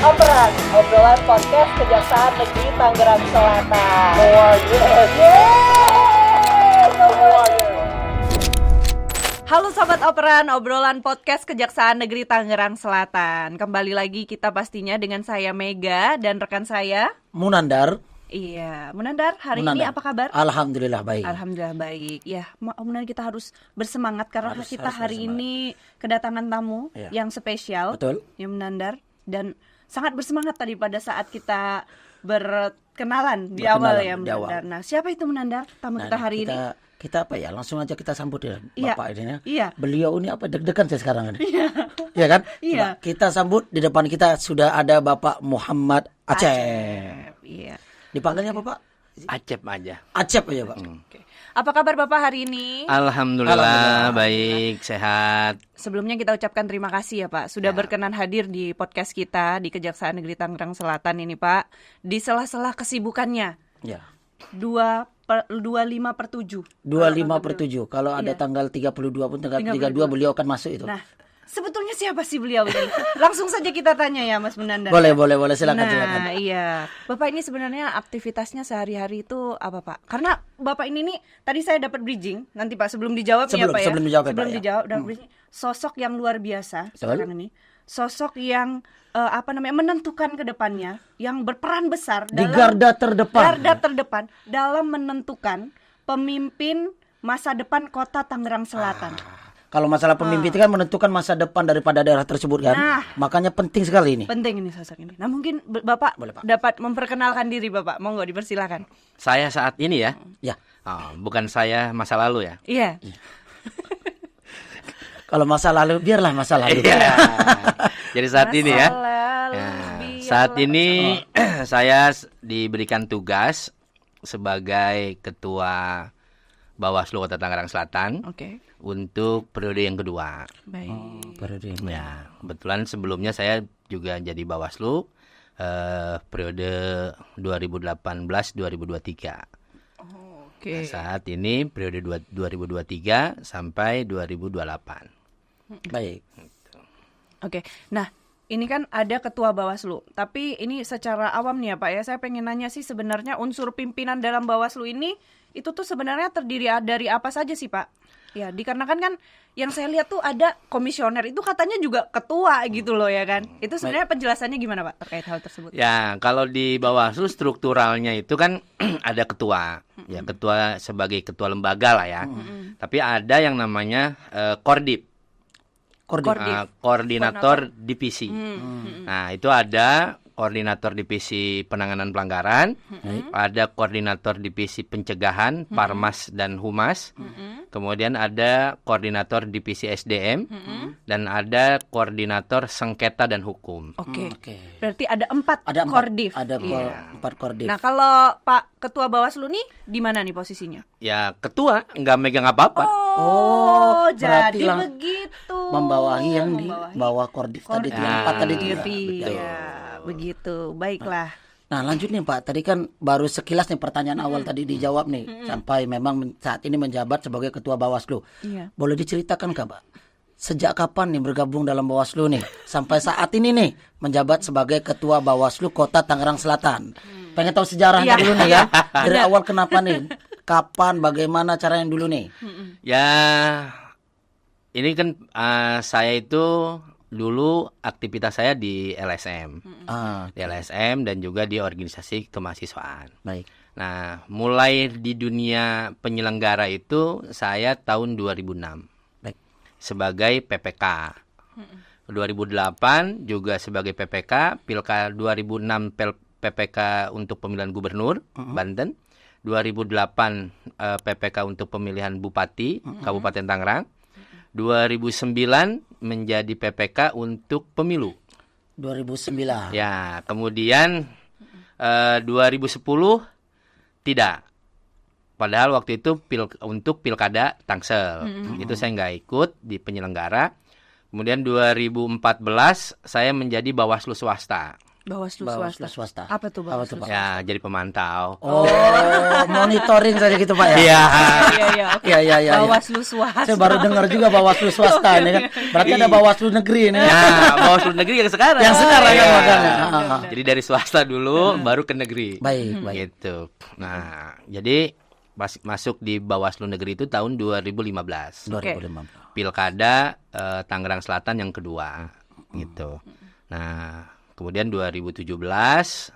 Operan, obrolan podcast Kejaksaan Negeri Tangerang Selatan. Oh yes. Halo Sobat Operan, obrolan podcast Kejaksaan Negeri Tangerang Selatan. Kembali lagi kita pastinya dengan saya Mega dan rekan saya Munandar. Iya, Munandar, hari ini apa kabar? Alhamdulillah baik. Alhamdulillah baik. Ya, Munandar, kita harus bersemangat karena kita hari ini kedatangan tamu yang spesial. Betul. Ya, Munandar, dan sangat bersemangat tadi pada saat kita berkenalan di awal ya, Munandar. Nah, siapa itu Munandar? Tamu kita hari ini. Kita apa ya? Langsung aja kita sambut ya, Bapak ini ya. Iya. Beliau ini apa deg-degan saya sekarang ini. Iya kan? Iya. Coba kita sambut, di depan kita sudah ada Bapak Muhammad Acep. Iya. Dipanggilnya apa, Pak? Acep aja. Acep aja, Pak. Oke. Apa kabar Bapak hari ini? Alhamdulillah baik, sehat. Sebelumnya kita ucapkan terima kasih ya Pak, sudah berkenan hadir di podcast kita di Kejaksaan Negeri Tangerang Selatan ini Pak. Di sela-sela kesibukannya. Ya. 25/7. 25/7. Kalau ada tanggal 32 pun tanggal 32 beliau akan masuk itu. Nah, sebetulnya siapa sih beliau ini? Langsung saja kita tanya ya Mas Munandar. Boleh, silakan. Nah, iya. Bapak ini sebenarnya aktivitasnya sehari-hari itu apa Pak? Karena Bapak ini nih, tadi saya dapat bridging, nanti Pak sebelum dijawab ya Pak ya. Sebelum dijawab ya, Pak, dijawab, sosok yang luar biasa sekarang ini. Sosok yang menentukan ke depannya, yang berperan besar di dalam garda terdepan dalam menentukan pemimpin masa depan Kota Tangerang Selatan. Kalau masalah pemimpin itu kan menentukan masa depan daripada daerah tersebut kan. Nah, makanya penting sekali ini. Penting ini sosok ini. Nah, mungkin Bapak dapat memperkenalkan diri Bapak. Monggo dipersilakan. Saya saat ini ya. Ya. Oh, bukan saya masa lalu ya. Iya. Kalau masa lalu biarlah masa lalu. Iya. Jadi saat ini ya. Saat ini saya diberikan tugas sebagai ketua Bawaslu Kota Tangerang Selatan. Oke. Untuk periode yang kedua. Baik. Periode ini. Ya, kebetulan sebelumnya saya juga jadi Bawaslu periode 2018-2023. Oke. Nah, saat ini periode 2023 sampai 2028. Baik. Oke. Nah, ini kan ada ketua Bawaslu. Tapi ini secara awam nih ya Pak ya, saya pengen nanya sih sebenarnya unsur pimpinan dalam Bawaslu ini itu tuh sebenarnya terdiri dari apa saja sih Pak? Ya, dikarenakan kan yang saya lihat tuh ada komisioner, itu katanya juga ketua gitu loh ya kan. Itu sebenarnya penjelasannya gimana Pak terkait hal tersebut? Ya, kalau di Bawaslu strukturalnya itu kan ada ketua. Ya, ketua sebagai ketua lembaga lah ya. Tapi ada yang namanya Kordip. Koordinator divisi. Nah, itu ada koordinator divisi penanganan pelanggaran, ada koordinator divisi pencegahan, Parmas dan Humas, kemudian ada koordinator divisi SDM, dan ada koordinator sengketa dan hukum. Oke. Berarti ada 4 Kordif. Ada 4 Kordif. Nah, kalau Pak Ketua Bawaslu nih di mana nih posisinya? Ya, ketua nggak megang apa-apa. Oh, jadi begitu. Membawahi yang di bawah Kordif tadi, yang 4 tadi. Begitu. Baiklah. Nah, lanjut nih Pak. Tadi kan baru sekilas nih pertanyaan awal tadi dijawab nih. Sampai memang saat ini menjabat sebagai Ketua Bawaslu. Iya. Boleh diceritakan Kak, Pak? Sejak kapan nih bergabung dalam Bawaslu nih? Sampai saat ini nih menjabat sebagai Ketua Bawaslu Kota Tangerang Selatan. Pengen tahu sejarahnya dulu nih ya. Dari awal kenapa nih? Kapan, bagaimana caranya dulu nih? Ya, ini kan saya itu dulu aktivitas saya di LSM. Di LSM dan juga di organisasi kemahasiswaan. Baik. Nah, mulai di dunia penyelenggara itu saya tahun 2006. Baik. Sebagai PPK. 2008 juga sebagai PPK, Pilkada 2006 PPK untuk pemilihan gubernur Banten. 2008 PPK untuk pemilihan bupati Kabupaten Tangerang. 2009 menjadi PPK untuk pemilu. 2009. Ya, kemudian 2010 tidak. Padahal waktu itu untuk Pilkada Tangsel. Itu saya nggak ikut di penyelenggara. Kemudian 2014 saya menjadi Bawaslu swasta. Bawaslu Bawaslu swasta. swasta. Apa tuh Apa Bawaslu? tuh, Pak? Ya, jadi pemantau. Oh, monitoring saja gitu Pak ya? Iya. Iya, oke. Iya. Bawaslu swasta. Saya baru dengar juga Bawaslu swasta ini kan. Berarti ada Bawaslu negeri ini. Nah, Bawaslu negeri yang sekarang. Yang sekarang kan Iya. makanya. Jadi dari swasta dulu, baru ke negeri. Baik. Gitu. Nah, jadi masuk di Bawaslu negeri itu tahun 2015. 2015. Pilkada Tangerang Selatan yang kedua, gitu. Nah, kemudian 2017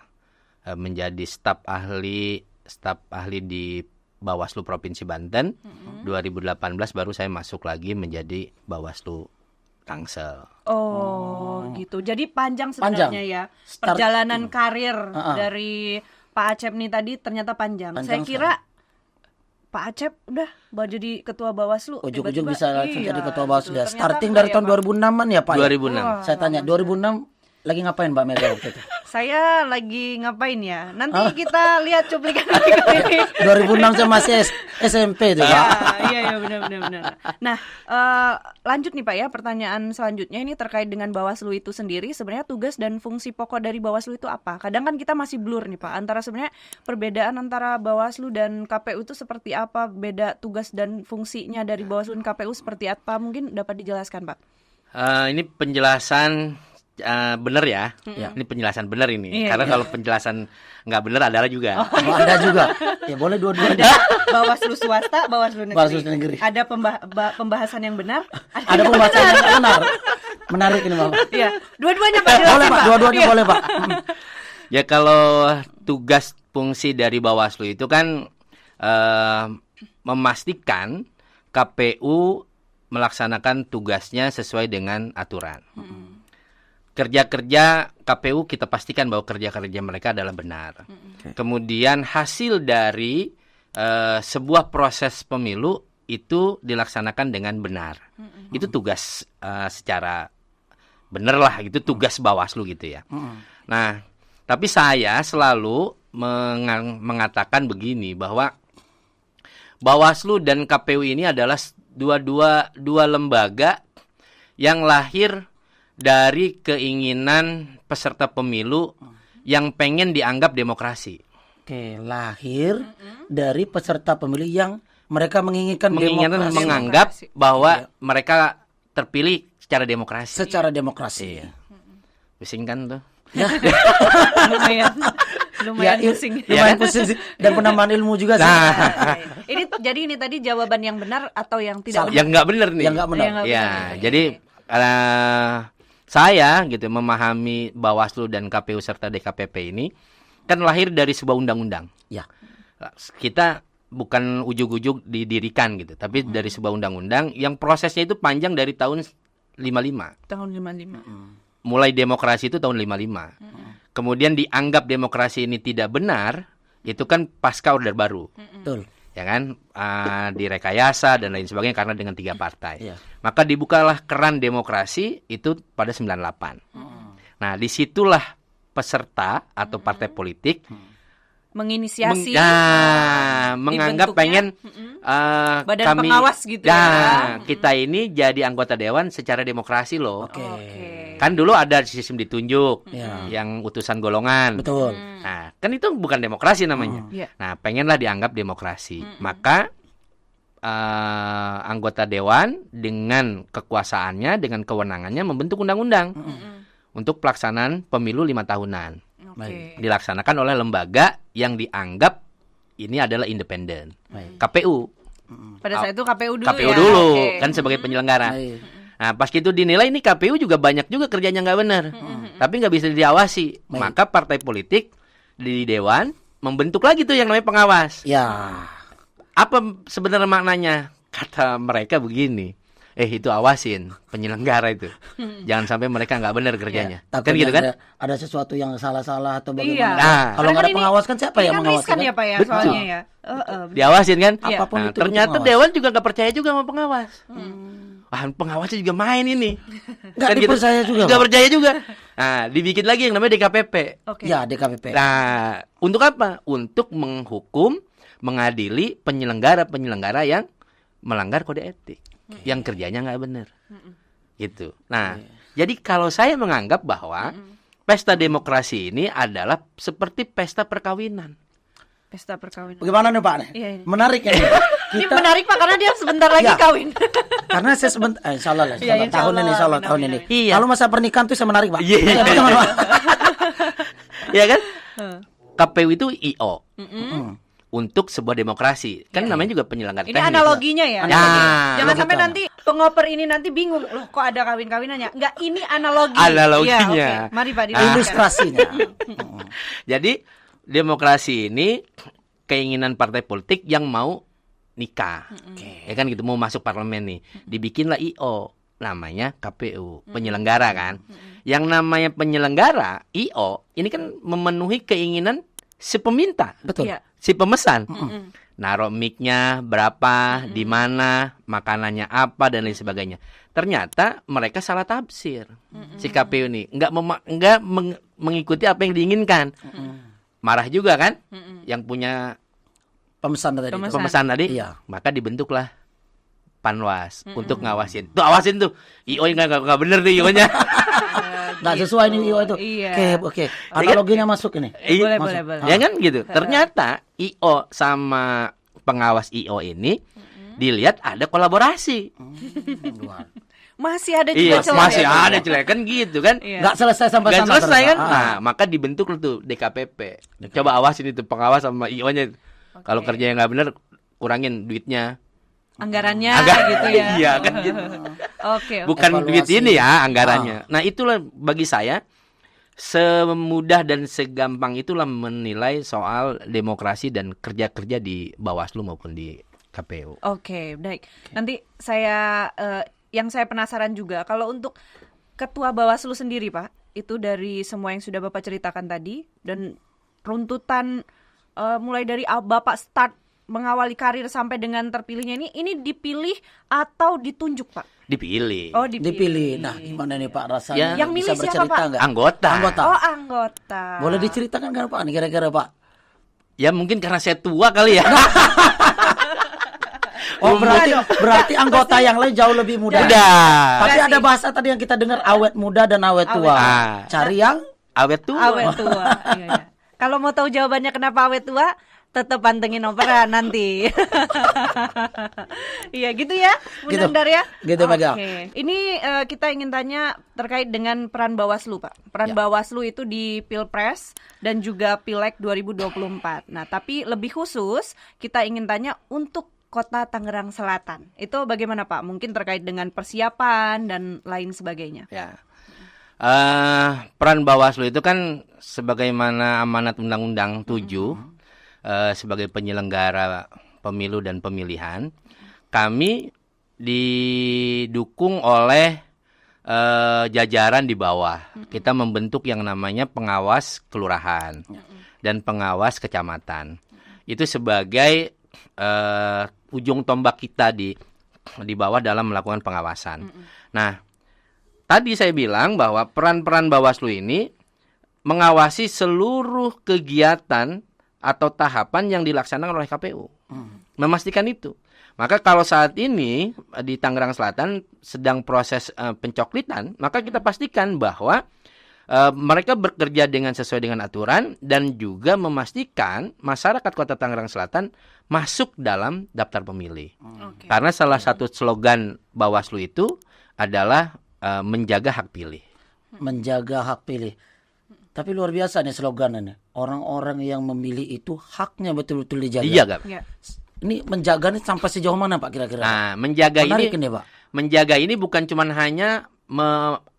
menjadi staf ahli di Bawaslu Provinsi Banten. 2018 baru saya masuk lagi menjadi Bawaslu Tangsel. Oh, gitu. Jadi panjang sebenarnya ya. Perjalanan karir dari Pak Acep nih tadi ternyata panjang. Saya kira Pak Acep udah jadi ketua Bawaslu. Ujuk-ujuk bisa langsung jadi ketua Bawaslu ya. Ternyata Starting enggak dari tahun 2006-an ya Pak? 2006. Ya? Saya tanya 2006 lagi ngapain Mbak Mega waktu itu? Saya lagi ngapain ya? Nanti kita lihat cuplikan berikut ini. 2006 saya masih SMP tuh Pak. Iya benar. Nah, lanjut nih Pak ya, pertanyaan selanjutnya ini terkait dengan Bawaslu itu sendiri. Sebenarnya tugas dan fungsi pokok dari Bawaslu itu apa? Kadang kan kita masih blur nih Pak, antara sebenarnya perbedaan antara Bawaslu dan KPU itu seperti apa? Beda tugas dan fungsinya dari Bawaslu dan KPU seperti apa? Mungkin dapat dijelaskan Pak. Ini penjelasan benar ya. Ini penjelasan benar ini. Iya, Karena kalau penjelasan nggak benar adalah juga. Oh, ada juga. Ya boleh dua-duanya. Bawaslu swasta, Bawaslu negeri. Bawaslu negeri. Ada pembahasan yang benar? Ada pembahasan yang benar. Menarik ini Bang. Iya, dua-duanya Pak. Boleh Pak, dua-duanya boleh Pak. Ya kalau tugas fungsi dari Bawaslu itu kan memastikan KPU melaksanakan tugasnya sesuai dengan aturan. Kerja-kerja KPU kita pastikan bahwa kerja-kerja mereka adalah benar. Kemudian hasil dari sebuah proses pemilu itu dilaksanakan dengan benar. Itu tugas secara benar lah, itu tugas Bawaslu gitu ya. Nah, tapi saya selalu mengatakan begini bahwa Bawaslu dan KPU ini adalah dua lembaga yang lahir dari keinginan peserta pemilu yang pengen dianggap demokrasi. Oke, lahir dari peserta pemilu yang mereka menginginkan demokrasi. Menganggap bahwa mereka terpilih secara demokrasi. Secara demokrasi. Iya. Pusing kan tuh? Ya. Lumayan Ya, pusing. lumayan pusing sih. Dan penambahan ilmu juga sih. Ini tadi jawaban yang benar atau yang tidak benar? Yang nggak benar nih. Yang nggak benar. Ya, jadi saya gitu memahami Bawaslu dan KPU serta DKPP ini kan lahir dari sebuah undang-undang. Ya. Kita bukan ujug-ujug didirikan gitu, tapi dari sebuah undang-undang yang prosesnya itu panjang dari tahun 55. Tahun 55. Mulai demokrasi itu tahun 55. Kemudian dianggap demokrasi ini tidak benar, itu kan pasca Orde Baru. Betul. Ya kan, direkayasa dan lain sebagainya karena dengan 3 partai. Iya. Maka dibukalah keran demokrasi itu pada 98. Nah, disitulah peserta atau partai politik Menginisiasi menganggap pengen badan kami, pengawas gitu ya. kita ini jadi anggota dewan secara demokrasi loh. Oke. Kan dulu ada sistem ditunjuk, Ya. yang utusan golongan. Betul. Nah, kan itu bukan demokrasi namanya. Iya. Nah, pengenlah dianggap demokrasi. Maka anggota dewan dengan kekuasaannya, dengan kewenangannya membentuk undang-undang untuk pelaksanaan pemilu 5 tahunan. Oke. Dilaksanakan oleh lembaga yang dianggap ini adalah independen. KPU. Pada saat itu KPU dulu KPU ya. dulu Oke. kan sebagai penyelenggara. Baik. Nah, pas gitu dinilai ini KPU juga banyak juga kerjanya nggak benar, tapi nggak bisa diawasi. Baik. Maka partai politik di dewan membentuk lagi tuh yang namanya pengawas. Ya. Apa sebenarnya maknanya? Kata mereka begini, itu awasin penyelenggara itu, jangan sampai mereka nggak benar kerjanya. Kan Takutnya gitu kan? ada sesuatu yang salah-salah atau Iya. bagaimana. Nah, Kalau Karena nggak ada ini- pengawas kan siapa ini yang kan mengawasi? riskan kan? ya Pak ya, Betul. soalnya ya. Diawasin kan? Iya. Apapun Nah, itu ternyata pengawas. dewan juga nggak percaya juga sama pengawas. Pengawasnya juga main ini. Nggak dipercaya juga, Nggak Pak. percaya juga. Nah, dibikin lagi yang namanya DKPP. Oke. Ya, DKPP. Nah, untuk apa? Untuk menghukum, mengadili penyelenggara-penyelenggara yang melanggar kode etik, yang kerjanya nggak benar. Gitu. Nah, jadi kalau saya menganggap bahwa pesta demokrasi ini adalah seperti pesta perkawinan. Pesta perkawinan. Bagaimana nih Pak? Iya, iya. Menarik ya. Ini menarik Pak karena dia sebentar lagi Ya. kawin. Karena saya sebentar, insya Allah lah, Iya, insya tahun ini, Allah. insya Allah Amin, tahun amin, ini. amin. Iya. Kalau masa pernikahan tuh saya menarik Pak. Iya. Iya, betul, Pak. Ya kan? KPU itu IO untuk sebuah demokrasi. Kan namanya juga penyelenggara Ini teknis. analoginya ya. Ya. Jangan sampai logikanya. nanti pengoper ini nanti bingung. Loh kok ada kawin-kawinannya? Enggak, ini analogi. Analoginya. Ya, oke. Mari Pak dilanjutkan. Ilustrasinya. Jadi demokrasi ini keinginan partai politik yang mau nikah. Ya kan gitu, mau masuk parlemen nih. Dibikinlah IO, namanya KPU, penyelenggara kan. Yang namanya penyelenggara IO ini kan memenuhi keinginan si peminta, Betul. Iya. si pemesan. Naruh mic-nya berapa, di mana, makanannya apa dan lain sebagainya. Ternyata mereka salah tafsir. Si KPU ini enggak mengikuti apa yang diinginkan. Marah juga kan? Yang punya Pemesan tadi. pemesan tadi. Iya. Maka dibentuklah Panwas untuk ngawasin. Tuh awasin tuh. IO enggak bener nih IO-nya. Nggak sesuai nih IO itu. Iya. Oke. Analoginya masuk ini. Boleh, Masuk. boleh, boleh. Ya kan gitu. Ternyata IO sama pengawas IO ini dilihat ada kolaborasi. Masih ada Iya, juga celah. masih ya? ada celah kan gitu kan. Iya. Nggak selesai sampai Gak sana. selesai kan? ternyata. Nah, maka dibentuk tuh DKPP. Coba awasin itu pengawas sama IO-nya. Kalau kerja yang nggak benar, kurangin duitnya. Anggarannya Anggaran- gitu ya. Iya kan gitu. Oke. Bukan Evaluasi. duit ini ya anggarannya. Nah, itulah bagi saya semudah dan segampang itulah menilai soal demokrasi dan kerja-kerja di Bawaslu maupun di KPU. Oke, baik. Nanti saya yang saya penasaran juga kalau untuk Ketua Bawaslu sendiri, Pak, itu dari semua yang sudah Bapak ceritakan tadi dan runtutan mulai dari Bapak start mengawali karir sampai dengan terpilihnya ini dipilih atau ditunjuk, Pak? Dipilih. Oh, dipilih. Dipilih. Nah, gimana nih Pak rasanya? Ya. Yang milih Bisa siapa, bercerita Pak? nggak? Anggota. Oh, anggota. Boleh diceritakan kan Pak? Kira-kira Pak? Ya mungkin karena saya tua kali ya. Oh berarti anggota yang lain jauh lebih muda. Udah. Tapi Berarti- ada bahasa tadi yang kita dengar awet muda dan awet tua. Ah. Cari yang Awet tua. Awet tua. Iya, iya. Kalau mau tahu jawabannya kenapa awet tua, tetap pantengin Opera nanti. Iya gitu ya, Bu Gitu. Nandar ya. Gitu, Pak Gal. Oke. Ini kita ingin tanya terkait dengan peran Bawaslu, Pak. Peran Ya. Bawaslu itu di Pilpres dan juga Pileg 2024. Nah, tapi lebih khusus kita ingin tanya untuk Kota Tangerang Selatan. Itu bagaimana, Pak? Mungkin terkait dengan persiapan dan lain sebagainya. Ya. Peran Bawaslu itu kan sebagaimana amanat Undang-Undang 7 sebagai penyelenggara pemilu dan pemilihan, kami didukung oleh jajaran di bawah. Kita membentuk yang namanya pengawas kelurahan dan pengawas kecamatan. Itu sebagai ujung tombak kita di bawah dalam melakukan pengawasan. Nah, tadi saya bilang bahwa peran-peran Bawaslu ini mengawasi seluruh kegiatan atau tahapan yang dilaksanakan oleh KPU. Memastikan itu. Maka kalau saat ini di Tangerang Selatan sedang proses pencoklitan, maka kita pastikan bahwa mereka bekerja sesuai dengan aturan dan juga memastikan masyarakat Kota Tangerang Selatan masuk dalam daftar pemilih. Oke. Karena salah satu slogan Bawaslu itu adalah menjaga hak pilih. menjaga hak pilih. Tapi luar biasa nih slogannya. Orang-orang yang memilih itu haknya betul-betul dijaga. Iya, Gap. Ya. Ini menjaga nih sampai sejauh mana Pak kira-kira? Nah, menjaga Menarik ini Pak. menjaga ini bukan cuma hanya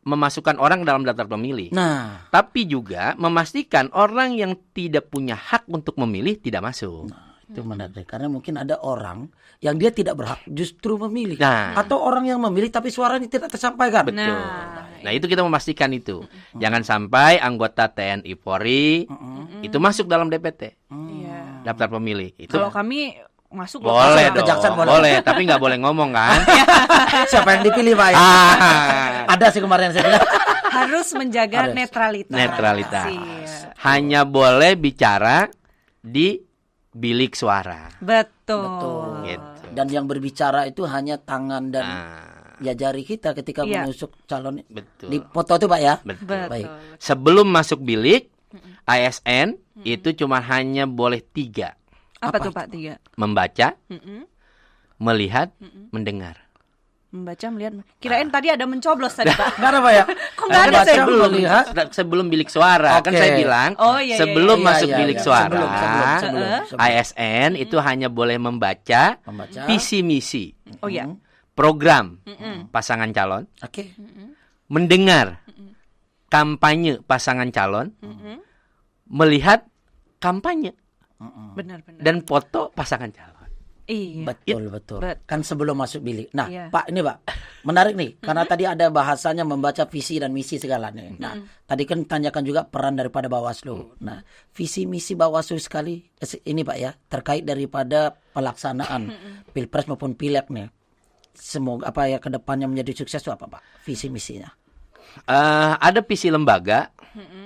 memasukkan orang dalam daftar pemilih, Nah, tapi juga memastikan orang yang tidak punya hak untuk memilih tidak masuk. itu menarik karena mungkin ada orang yang dia tidak berhak justru memilih. Nah. Atau orang yang memilih tapi suaranya tidak tersampaikan. Betul. Nah, Nah, itu kita memastikan itu. Jangan sampai anggota TNI Polri itu masuk dalam DPT, iya. daftar pemilih. Itu Kalau kami masuk loh, boleh Pak. dong. Kejaksaan boleh. Boleh, tapi nggak boleh ngomong kan? Siapa yang dipilih Pak? Ada sih kemarin saya bilang. Harus menjaga Harus. netralitas. Netralitas. Iya. Hanya boleh bicara di bilik suara. Betul. Gitu. Dan yang berbicara itu hanya tangan dan ya jari kita ketika Iya. menusuk calon Betul. di foto itu Pak ya. Betul. Baik. Sebelum masuk bilik, ASN itu cuma hanya boleh 3. Apa Apa tuh Pak 3? Membaca, Mm-mm. melihat, mendengar. Membaca, melihat. Kirain tadi ada mencoblos tadi Pak. Enggak ada Pak ya? Kok nggak ada Baca, saya? melihat. Sebelum bilik suara kan Oke. saya bilang Oh, iya, iya, sebelum iya. masuk Iya, bilik iya. suara Sebelum. ASN itu hanya boleh membaca Membaca. visi misi Oh ya. program pasangan calon, Oke. mendengar kampanye pasangan calon, melihat kampanye Benar-benar. dan foto pasangan calon. Iya. Betul. Kan sebelum masuk bilik. Nah, Iya. Pak, ini Pak, menarik nih karena tadi ada bahasanya membaca visi dan misi segala nih. Nah, tadi kan tanyakan juga peran daripada Bawaslu. Nah, visi misi Bawaslu sekali ini Pak ya, terkait daripada pelaksanaan Pilpres maupun Pileg nih. Semoga apa ya kedepannya menjadi sukses itu apa Pak? Visi misinya. Ada visi lembaga,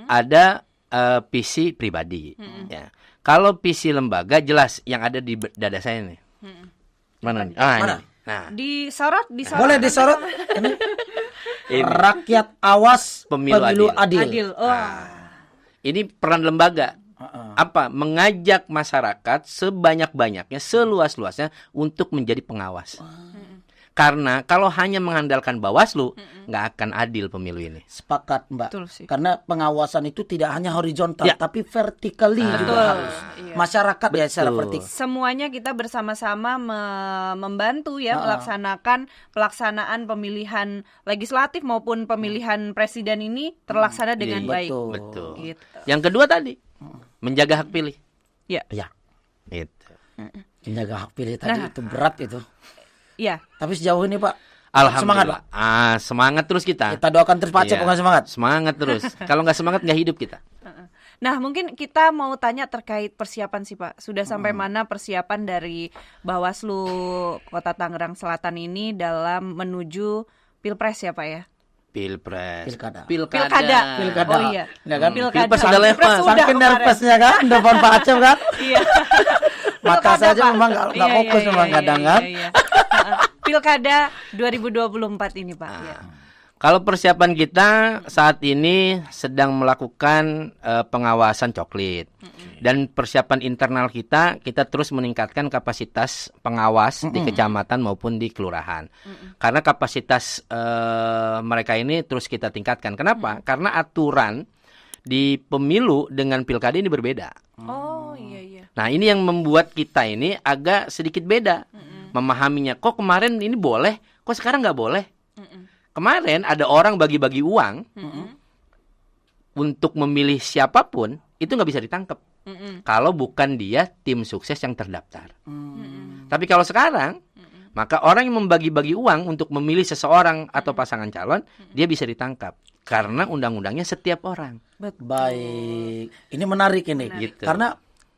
ada visi pribadi. Ya. Kalau visi lembaga jelas yang ada di dada saya nih. Mana nih? Mana? Ini. Nah, Disorot. Boleh disorot ini. Ini. Rakyat awas Pemilu adil. Adil. Oh. ini peran lembaga. Apa? Mengajak masyarakat sebanyak-banyaknya, seluas-luasnya untuk menjadi pengawas. Karena kalau hanya mengandalkan Bawaslu, nggak akan adil pemilu ini. Sepakat Mbak. Betul sih. Karena pengawasan itu tidak hanya horizontal, Ya. tapi vertikali juga Betul. harus. Iya. Masyarakat ya secara Betul. vertikal. Semuanya kita bersama-sama membantu ya melaksanakan pelaksanaan pemilihan legislatif maupun pemilihan presiden ini terlaksana dengan baik. Betul. Betul. Gitu. Yang kedua tadi, menjaga hak pilih. Ya. Ya, Itu. menjaga hak pilih tadi Nah. itu berat itu. Iya. Tapi sejauh ini Pak, semangat Alhamdulillah. Pak. Semangat terus kita. Kita doakan terus Pak Acep, Iya. bukan semangat. Semangat terus. Kalau nggak semangat nggak hidup kita. Nah, mungkin kita mau tanya terkait persiapan sih Pak. Sudah sampai mana persiapan dari Bawaslu Kota Tangerang Selatan ini dalam menuju Pilpres ya Pak ya? Pilpres. Pilkada. Pilkada. Pilkada. Oh iya. Enggak kan? Pilkada. Pilpres udah lewat. Pilpres udah Saking kemarin. nervousnya kan, depan Pak Acep kan. Iya. Mata Pilkada, saja Pak. memang nggak fokus memang kadang kan. Iya. Pilkada 2024 ini Pak. Ya. Kalau persiapan kita saat ini sedang melakukan pengawasan coklit. Dan persiapan internal kita terus meningkatkan kapasitas pengawas di kecamatan maupun di kelurahan. Karena kapasitas mereka ini terus kita tingkatkan. Kenapa? Karena aturan di pemilu dengan pilkada ini berbeda. Oh iya. Nah, ini yang membuat kita ini agak sedikit beda memahaminya. Kok kemarin ini boleh, kok sekarang nggak boleh? Kemarin ada orang bagi-bagi uang untuk memilih siapapun, itu nggak bisa ditangkap. Kalau bukan dia tim sukses yang terdaftar. Tapi kalau sekarang, maka orang yang membagi-bagi uang untuk memilih seseorang atau pasangan calon, dia bisa ditangkap. Karena undang-undangnya setiap orang. Baik. Ini menarik ini. Gitu. Karena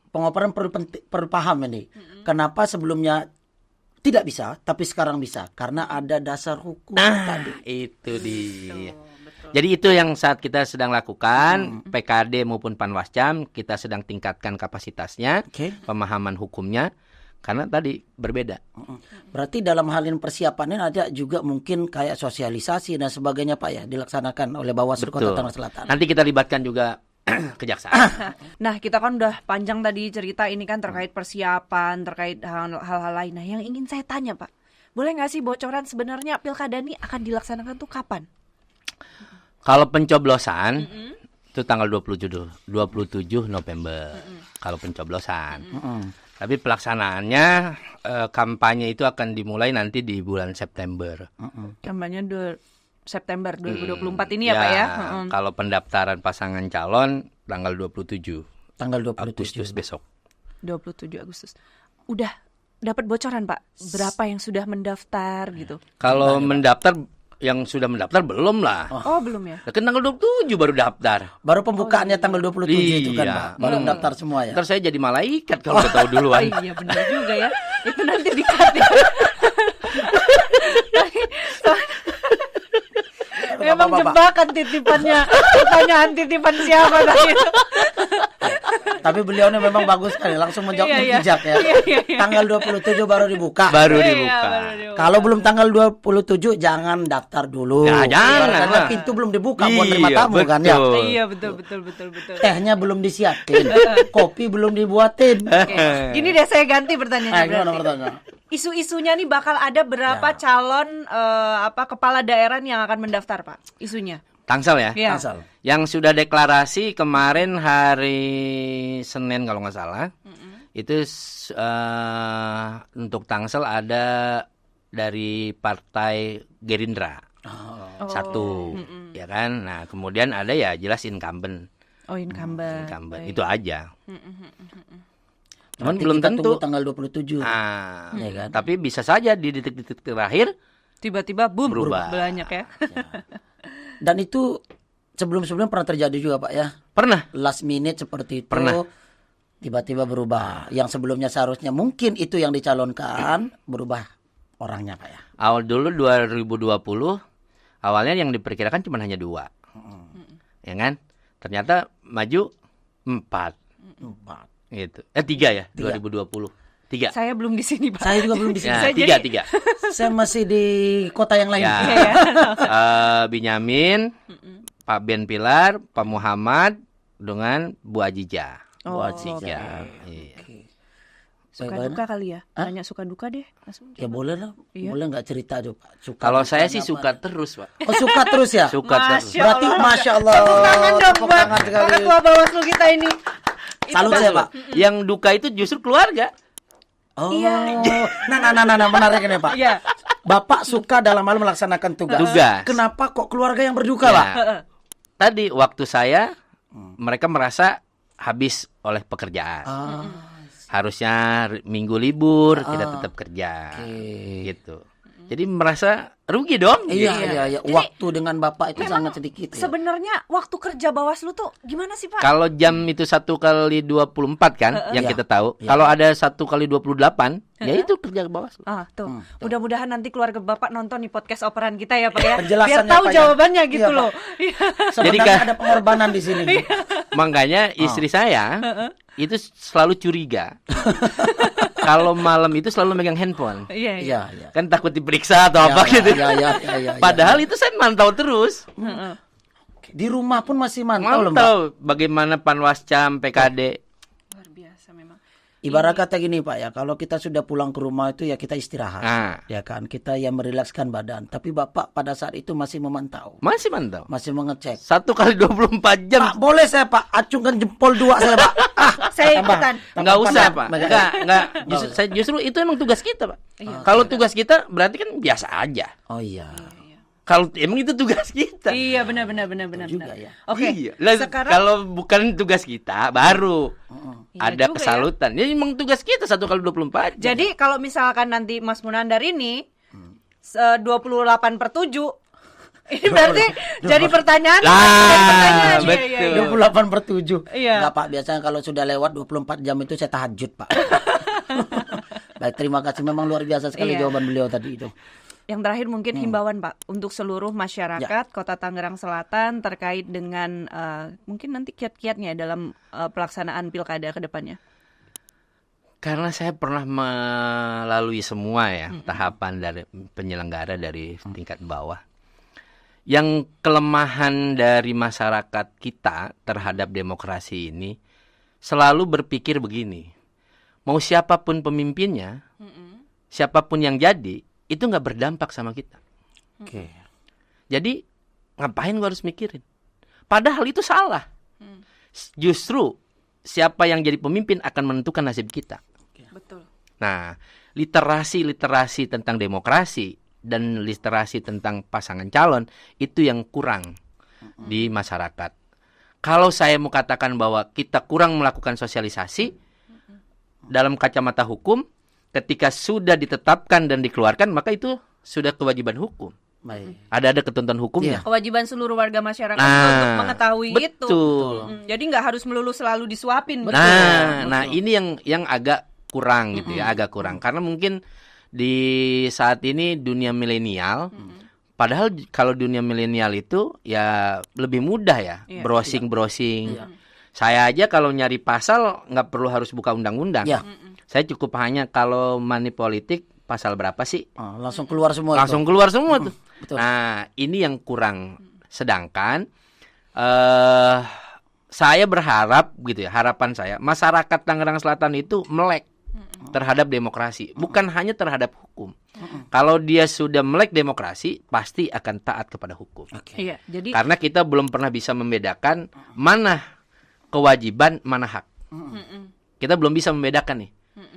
pengoperan perlu paham ini. Kenapa sebelumnya tidak bisa, tapi sekarang bisa? Karena ada dasar hukum tadi. Itu dia. Jadi itu yang saat kita sedang lakukan, PKD maupun Panwascam, kita sedang tingkatkan kapasitasnya, Oke. pemahaman hukumnya, karena tadi berbeda. Berarti dalam hal ini persiapannya ada juga mungkin kayak sosialisasi dan sebagainya Pak ya, dilaksanakan oleh Bawaslu Kota Tangerang Selatan. Nanti kita libatkan juga kejaksaan. Nah, kita kan udah panjang tadi cerita ini kan terkait persiapan, terkait hal-hal lain. Nah, yang ingin saya tanya, Pak, boleh nggak sih bocoran sebenarnya pilkada ini akan dilaksanakan tuh kapan? Kalau pencoblosan itu tanggal 27 November. Kalau pencoblosan. Tapi pelaksanaannya kampanye itu akan dimulai nanti di bulan September. Kampanye September 2024 ini ya, Pak ya? Kalau pendaftaran pasangan calon tanggal 27 Tanggal 27. Agustus besok. 27 Agustus. Udah dapat bocoran, Pak? Berapa yang sudah mendaftar gitu? Kalau mendaftar, yang sudah mendaftar belum lah. Oh, belum ya? Kan tanggal 27 baru daftar. Baru pembukaannya tanggal 27 itu kan Iya. Pak. Baru mendaftar semua ya. Ntar saya jadi malaikat kalau udah tahu Oh duluan. iya, benar juga ya. Itu nanti di-cut ya. Memang jebakan titipannya. Pertanyaan titipan siapa tadi itu? Tapi beliau ini memang bagus sekali, langsung menjawabnya Iya, iya. bijak ya. Iya. Tanggal 27 baru dibuka. Baru Iya, dibuka. baru dibuka. Kalau belum tanggal 27 jangan daftar dulu. Ya, jangan Karena lah. pintu belum dibuka buat terima Iya, tamu kan ya. betul. Iya, betul. Tehnya belum disiapin, kopi belum dibuatin. Oke. Gini deh, saya ganti pertanyaannya Gimana berarti. pertanyaan? Isu-isunya nih bakal ada berapa Ya. calon kepala daerah yang akan mendaftar, Pak? Isunya. Tangsel ya. Iya. Asal. Yang sudah deklarasi kemarin hari Senin kalau nggak salah. Itu untuk Tangsel ada dari Partai Gerindra. Oh. Satu, ya kan? Nah, kemudian ada ya jelas incumbent. Oh, incumbent. Itu aja. Cuman Berarti belum kita tentu. tunggu tanggal 27. Ah, Ya kan? tapi bisa saja di detik-detik terakhir Tiba-tiba boom, Berubah. banyak ya. Dan itu sebelum-sebelum pernah terjadi juga Pak ya. pernah. Last minute seperti itu. Pernah. Tiba-tiba berubah. Yang sebelumnya seharusnya mungkin itu yang dicalonkan, berubah orangnya Pak ya. Awal dulu 2020, awalnya yang diperkirakan cuma hanya 2. Ya kan? Ternyata maju 4 gitu. 3 ya, 2020. 3. Saya belum di sini, Pak. Saya juga belum di sini. Ya, Saya 3. jadi- Saya masih di kota yang lain. Ya. Iya, ya. Binyamin, Pak Ben Pilar, Pak Muhammad dengan Bu Ajija. Oh, Bu Ajija. oke. Iya. Suka Bagaimana? duka kali ya? Hah? Tanya suka duka deh. Langsung. Ya boleh lah. Iya. Boleh nggak cerita aja Pak? Suka Kalau saya dukanya sih apa? suka terus, Pak. Oh suka terus ya? Suka terus. Masya Berarti Allah. Masya Allah. Tepuk tangan dong Tepuk buat tangan sekali. ketua Bawaslu kita ini. Salut Itu- saya Pak. Yang duka itu justru keluarga. Oh. Iya. Nah, menarik ini Pak. Iya. Bapak suka dalam hal melaksanakan tugas. Tugas. Kenapa kok keluarga yang berduka Ya. Pak? Tadi waktu saya mereka merasa habis oleh pekerjaan. Ah, Harusnya minggu libur kita tetap kerja. oke. Gitu. Jadi merasa rugi dong. Iya, gitu. iya. Waktu dengan Bapak itu sangat sedikit ya. Sebenarnya waktu kerja Bawaslu tuh gimana sih, Pak? Kalau jam itu 1x24 kan yang Iya. kita tahu. Iya. Kalau ada 1x28 ya itu kerja Bawaslu. Ah, tuh. Mudah-mudahan nanti keluarga Bapak nonton nih podcast operan kita ya, Pak ya. Biar Penjelasannya, tahu Pak, ya. jawabannya gitu Iya, Pak. loh. Iya. Sebenarnya Jadi, ada pengorbanan di sini. Makanya istri saya itu selalu curiga. Kalau malam itu selalu megang handphone. Iya, iya. Iya, iya. Kan takut diperiksa atau apa Ya, gitu. ya. Padahal itu saya mantau terus. Di rumah pun masih mantau loh Mbak. Mantau bagaimana Panwascam, PKD. Luar biasa memang. Ibarat kata gini Pak ya, kalau kita sudah pulang ke rumah itu ya kita istirahat. Nah. Ya kan, kita ya merilekskan badan. Tapi Bapak pada saat itu masih memantau. Masih mantau. Masih mengecek. 1x24 jam. Pak, boleh saya Pak acungkan jempol 2 saya Pak. Saya tambah. ikutan. Enggak usah, Tambah. Pak. Enggak. Justru itu emang tugas kita, Pak. Kalau tugas kita berarti kan biasa aja. Oh iya. Kalau emang itu tugas kita. Iya, benar. Juga ya. Oke. Iya. Lah, Sekarang kalau bukan tugas kita baru Iya ada juga ya. kesalutan. Ini emang tugas kita 1x24 jam. jadi kalau misalkan nanti Mas Munandar ini 28/7 ini berarti jadi pertanyaan. Lah, jadi pertanyaan. Iya, betul. iya, iya. 28/7. Iya. Enggak Pak, biasanya kalau sudah lewat 24 jam itu saya tahajud Pak. Baik, terima kasih, memang luar biasa sekali Iya. jawaban beliau tadi itu. Yang terakhir mungkin himbauan Pak untuk seluruh masyarakat Kota Tangerang Selatan terkait dengan mungkin nanti kiat-kiatnya dalam pelaksanaan pilkada ke depannya. Karena saya pernah melalui semua ya tahapan dari penyelenggara dari tingkat bawah. Yang kelemahan dari masyarakat kita terhadap demokrasi ini selalu berpikir begini. Mau siapapun pemimpinnya, siapapun yang jadi, itu nggak berdampak sama kita. Oke. Jadi ngapain gua harus mikirin? Padahal itu salah. Justru siapa yang jadi pemimpin akan menentukan nasib kita. Betul. Nah, literasi tentang demokrasi dan literasi tentang pasangan calon itu yang kurang di masyarakat. Kalau saya mau katakan bahwa kita kurang melakukan sosialisasi dalam kacamata hukum, ketika sudah ditetapkan dan dikeluarkan, maka itu sudah kewajiban hukum. Baik. Ada ketentuan hukumnya. Kewajiban seluruh warga masyarakat Nah, untuk mengetahui itu. betul. Jadi nggak harus melulu selalu disuapin. Nah, ini yang agak kurang gitu ya, agak kurang. Karena mungkin di saat ini dunia milenial, padahal kalau dunia milenial itu ya lebih mudah ya, browsing. Saya aja kalau nyari pasal nggak perlu harus buka undang-undang. Ya. Saya cukup hanya kalau money politik pasal berapa sih? Langsung keluar semua Langsung keluar semua tuh. betul. Nah, ini yang kurang. Sedangkan saya berharap gitu ya, harapan saya masyarakat Tangerang Selatan itu melek terhadap demokrasi, bukan hanya terhadap hukum. Kalau dia sudah melek demokrasi, pasti akan taat kepada hukum. Iya, jadi Karena kita belum pernah bisa membedakan mana kewajiban, mana hak. Kita belum bisa membedakan nih.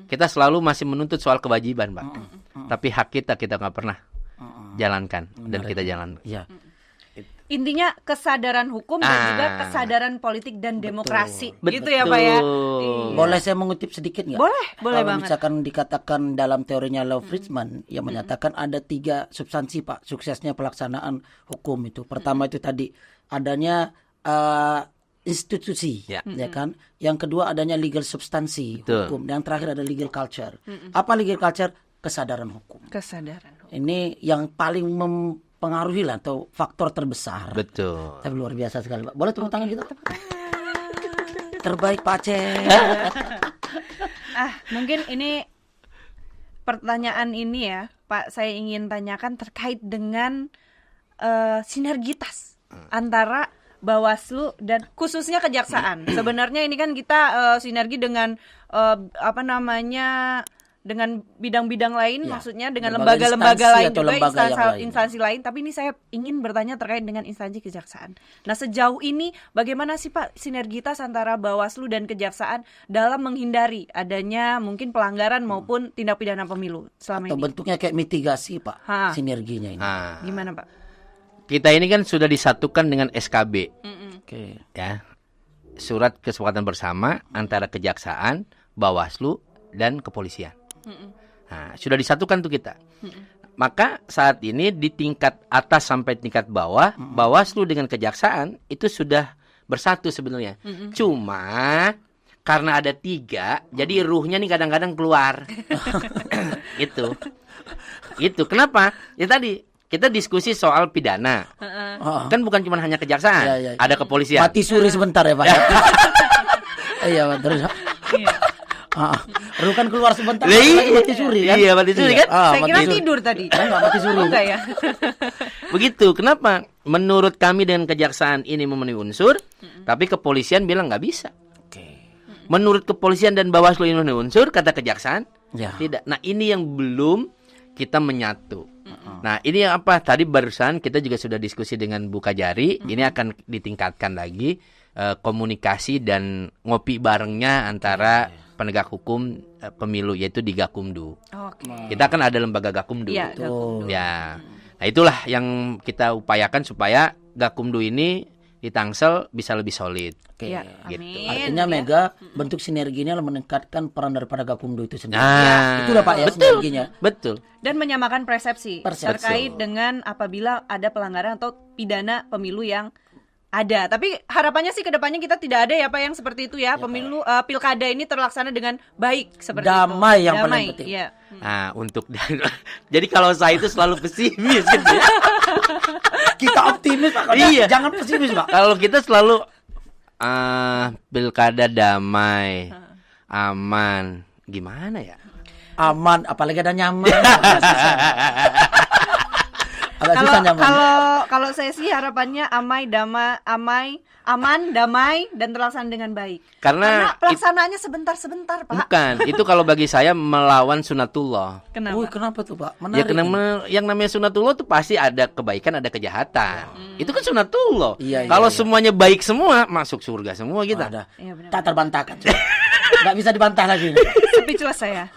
Kita selalu masih menuntut soal kewajiban, Pak. Tapi hak kita nggak pernah jalankan dan kita jalankan. Ya. intinya kesadaran hukum dan juga kesadaran politik dan demokrasi. Gitu ya, Betul. Pak ya. Boleh saya mengutip sedikit nggak? Boleh Kalau banget. misalkan dikatakan dalam teorinya Leo Friedman yang menyatakan ada 3 substansi Pak suksesnya pelaksanaan hukum itu. Pertama itu tadi adanya institusi, Ya. ya kan. Yang kedua adanya legal substansi Betul. hukum. Yang terakhir ada legal culture. Apa legal culture? Kesadaran hukum. Kesadaran hukum. Ini yang paling mempengaruhi lah atau faktor terbesar. Betul. Tapi luar biasa sekali Pak. Boleh tepuk tangan gitu? Terbaik Pak Aceh. Mungkin ini pertanyaan ini ya, Pak, saya ingin tanyakan terkait dengan sinergitas antara Bawaslu dan khususnya Kejaksaan. Sebenarnya ini kan kita sinergi dengan dengan bidang-bidang lain, maksudnya dengan Lembaga lembaga-lembaga instansi lain atau juga, lembaga yang lain. instansi lain. Tapi ini saya ingin bertanya terkait dengan instansi Kejaksaan. Nah, sejauh ini bagaimana sih Pak sinergitas antara Bawaslu dan Kejaksaan dalam menghindari adanya mungkin pelanggaran maupun tindak pidana pemilu selama Atau ini? bentuknya kayak mitigasi Pak, sinerginya ini. Nah, Gimana Pak? kita ini kan sudah disatukan dengan SKB, Oke. ya, surat kesepakatan bersama antara Kejaksaan, Bawaslu, dan Kepolisian. Nah, sudah disatukan tuh kita. Maka saat ini di tingkat atas sampai tingkat bawah, Bawaslu dengan Kejaksaan itu sudah bersatu sebenarnya. Cuma karena ada 3, jadi ruhnya nih kadang-kadang keluar. Itu kenapa? Ya tadi kita diskusi soal pidana. Kan bukan cuma hanya Kejaksaan, Ya, ya. ada Kepolisian. Mati suri sebentar ya Pak. Iya Pak, terus. Ruh kan keluar sebentar. Mati suri kan? Iya, mati suri kan? Saya mati kira suri. tidur tadi. Enggak mati suri. Enggak ya? Begitu. Kenapa? Menurut kami dengan Kejaksaan ini memenuhi unsur, tapi Kepolisian bilang nggak bisa. Oke. Menurut Kepolisian dan Bawaslu ini memenuhi unsur, kata Kejaksaan Ya. tidak. Nah, ini yang belum kita menyatu. Nah, ini yang apa? Tadi barusan kita juga sudah diskusi dengan Bu Kajari. Ini akan ditingkatkan lagi komunikasi dan ngopi barengnya antara penegak hukum pemilu, yaitu di Gakumdu. Oke. Kita kan ada lembaga Gakumdu. Iya, Gakumdu. Ya. Nah, itulah yang kita upayakan supaya Gakumdu ini di Tangsel bisa lebih solid. Oke. Ya, Gitu. amin. Artinya Mega bentuk sinerginya meningkatkan peran daripada Gakumdu itu sendiri. Nah, Itulah Pak ya betul. sinerginya. Betul. Dan menyamakan persepsi Persepsi. terkait dengan apabila ada pelanggaran atau pidana pemilu yang ada. Tapi harapannya sih ke depannya kita tidak ada ya Pak yang seperti itu ya. Pemilu pilkada ini terlaksana dengan baik seperti Damai itu. yang paling penting. Iya. Nah, untuk jadi kalau saya itu selalu pesimis gitu. ya. Kita optimis Pak. Iya. Jangan pesimis Pak. Kalau kita selalu pilkada damai, aman, gimana ya? Aman, apalagi ada nyaman. Agak susah nyaman. Kalau saya sih harapannya aman, damai dan terlaksana dengan baik. Karena pelaksanaannya sebentar-sebentar, Pak. bukan, itu kalau bagi saya melawan sunatullah. Kenapa? Wih, kenapa tuh Pak? Ya Menarik. karena yang namanya sunatullah tuh pasti ada kebaikan, ada kejahatan. Itu kan sunatullah. Iya, iya, Kalau iya. semuanya baik semua, masuk surga semua kita. Ada. Iya, benar. Tak terbantahkan. Nggak bisa dibantah lagi. Speechless saya.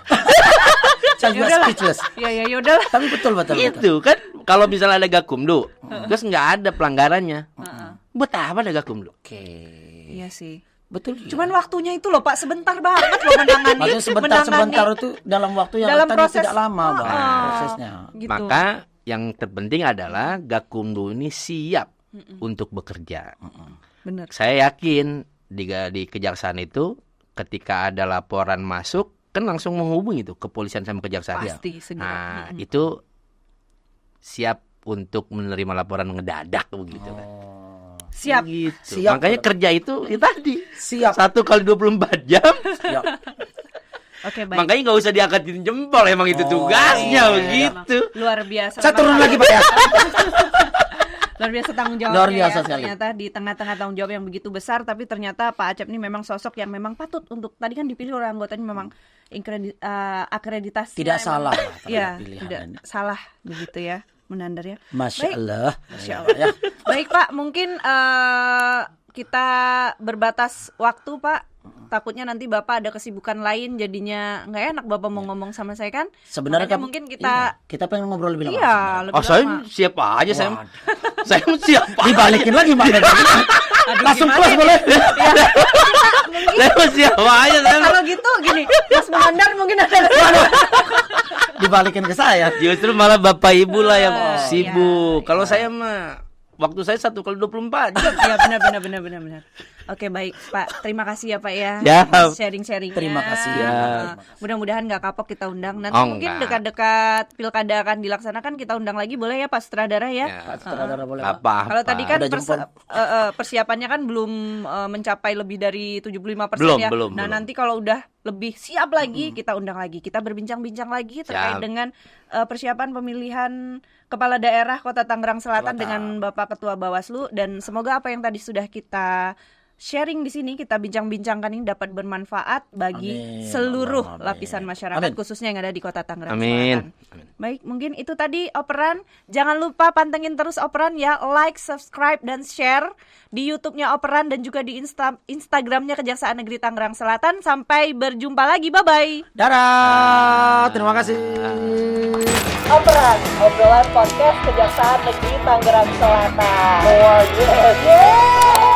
Saya juga Yaudahlah. speechless. Ya udahlah. Tapi betul. Itu kan kalau misalnya ada Gakumdu, terus nggak ada pelanggarannya. Buat apa ada Gakumdu? Oke. Iya sih. Betul. Cuman waktunya itu loh Pak, sebentar banget loh menangani. maksudnya sebentar itu dalam waktu yang dalam tadi proses tidak lama Bang, prosesnya. Gitu. Maka yang terpenting adalah Gakumdu ini siap untuk bekerja. Bener. Saya yakin di Kejaksaan itu ketika ada laporan masuk kan langsung menghubungi itu kepolisian sama Kejaksaan. Pasti segera. Nah, itu siap untuk menerima laporan ngedadak begitu kan. Siap. Gitu. Siap. Makanya kerja itu tadi. Siap. 1 kali 24 jam. Siap. Oke, baik. Makanya nggak usah diangkatin jempol, emang itu tugasnya begitu. Luar biasa. Saya turun lagi Pak ya. Luar biasa tanggung jawabnya. Luar biasa ya. sekali. Ternyata di tengah-tengah tanggung jawab yang begitu besar, tapi ternyata Pak Acep ini memang sosok yang memang patut untuk, tadi kan dipilih oleh anggotanya memang akreditasi. Tidak salah lah Iya, terhadap pilihan tidak ini. salah begitu ya, Menandar ya. Masya Baik. Allah. Masya Allah. Ya. Baik Pak, mungkin kita berbatas waktu Pak. Takutnya nanti Bapak ada kesibukan lain, jadinya nggak enak Bapak mau ngomong sama saya kan. Sebenarnya Makanya kan mungkin kita kita pengen ngobrol lebih lama. iya sebenarnya. lebih Saya lama. siapa aja saya. Saya siap. Dibalikin lagi Mbak. Langsung gimana plus ini? boleh. Saya siapa aja saya. Kalau gitu gini, Mas Menandar mungkin ada Dibalikin ke saya. Justru malah bapak ibu lah yang Oh, sibuk. iya, Kalau saya mah waktu saya 1 kali 24 jam. Iya benar. Oke baik Pak, terima kasih ya Pak ya. Ya. Sharing-sharingnya. Terima kasih ya. Mudah-mudahan nggak kapok kita undang. Nanti Oh, mungkin enggak. dekat-dekat pilkada akan dilaksanakan kita undang lagi boleh ya Pak Sutradara ya. Ya. Saudara boleh Pak. Apa? Kalau tadi kan Udah jempol. persiapannya kan belum mencapai lebih dari 75% Belum, ya. belum, Nah belum. nanti kalau udah lebih siap lagi kita undang lagi. Kita berbincang-bincang lagi terkait Siap. dengan persiapan pemilihan kepala daerah Kota Tangerang Selatan dengan Bapak Ketua Bawaslu, dan semoga apa yang tadi sudah kita sharing di sini, kita bincang-bincangkan ini dapat bermanfaat bagi Amin. seluruh Amin. lapisan masyarakat Amin. khususnya yang ada di Kota Tangerang Amin. Selatan. Baik, mungkin itu tadi Operan. Jangan lupa pantengin terus Operan ya, like, subscribe, dan share di YouTube-nya Operan dan juga di Instagram-nya Kejaksaan Negeri Tangerang Selatan. Sampai berjumpa lagi, bye-bye. Dadah. Terima kasih. Operan, obrolan podcast Kejaksaan Negeri Tangerang Selatan. Oh, yes.